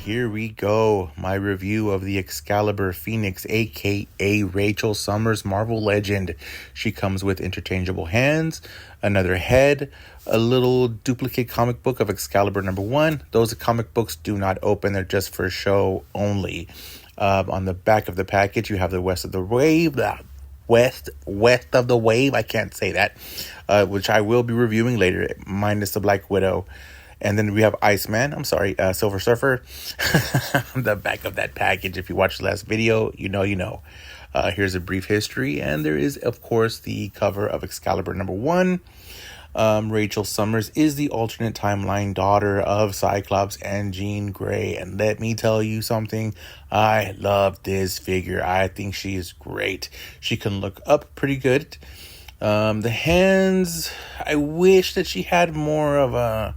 here we go. My review of the Excalibur Phoenix, aka Rachel Summers Marvel Legend. She comes with interchangeable hands, another head, a little duplicate comic book of Excalibur #1. Those comic books do not open, they're just for show only. On the back of the package, you have the West of the Wave, West of the Wave, I can't say that, which I will be reviewing later, minus the Black Widow. And then we have Silver Surfer. On the back of that package, if you watched the last video, you know. Here's a brief history, and there is, of course, the cover of Excalibur #1. Rachel Summers is the alternate timeline daughter of Cyclops and Jean Grey. And let me tell you something, I love this figure. I think she is great. She can look up pretty good. The hands, I wish that she had more of a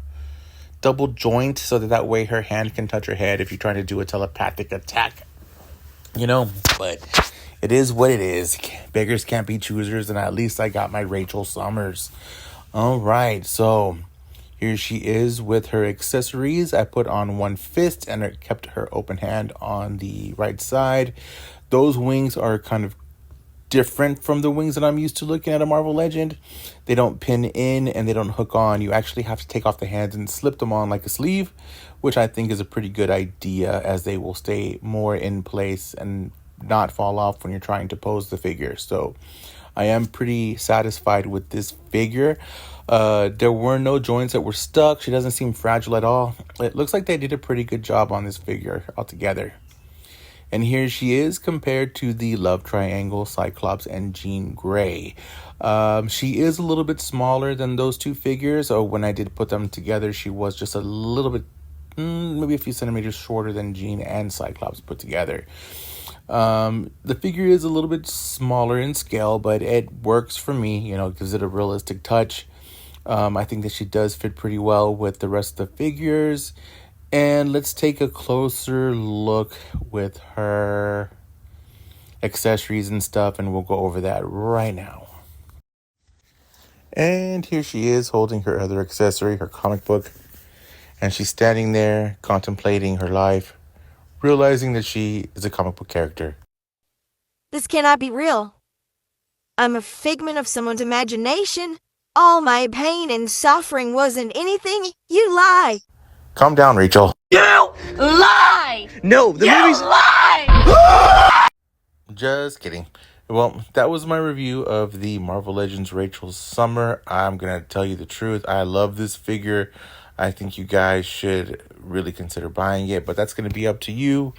double joint so that way her hand can touch her head if you're trying to do a telepathic attack. But it is what it is. Beggars can't be choosers, and at least I got my Rachel Summers. All right, so here she is with her accessories. I put on one fist and I kept her open hand on the right side. Those wings are kind of different from the wings that I'm used to looking at a Marvel Legend. They don't pin in and they don't hook on. You actually have to take off the hands and slip them on like a sleeve, which I think is a pretty good idea, as they will stay more in place and not fall off when you're trying to pose the figure. So I am pretty satisfied with this figure. There were no joints that were stuck. She doesn't seem fragile at all. It looks like they did a pretty good job on this figure altogether. And here she is compared to the love triangle, Cyclops and Jean Grey. She is a little bit smaller than those two figures. When I did put them together, she was just a little bit, maybe a few centimeters shorter than Jean and Cyclops put together. The figure is a little bit smaller in scale, but it works for me, gives it a realistic touch. I think that she does fit pretty well with the rest of the figures. And let's take a closer look with her accessories and stuff, and we'll go over that right now. And here she is holding her other accessory, her comic book. And she's standing there contemplating her life, realizing that she is a comic book character. This cannot be real. I'm a figment of someone's imagination. All my pain and suffering wasn't anything. You lie. Calm down, Rachel. You lie! No, the movie's... lie! Just kidding. Well, that was my review of the Marvel Legends Rachel Summer. I'm going to tell you the truth. I love this figure. I think you guys should really consider buying it, but that's going to be up to you.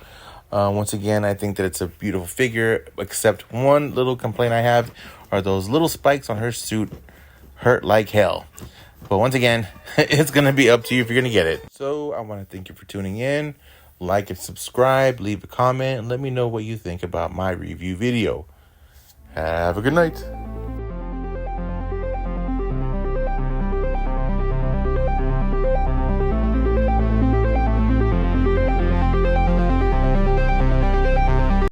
Once again, I think that it's a beautiful figure, except one little complaint I have are those little spikes on her suit hurt like hell. But once again, it's going to be up to you if you're going to get it. So I want to thank you for tuning in. Like and subscribe, leave a comment, and let me know what you think about my review video. Have a good night.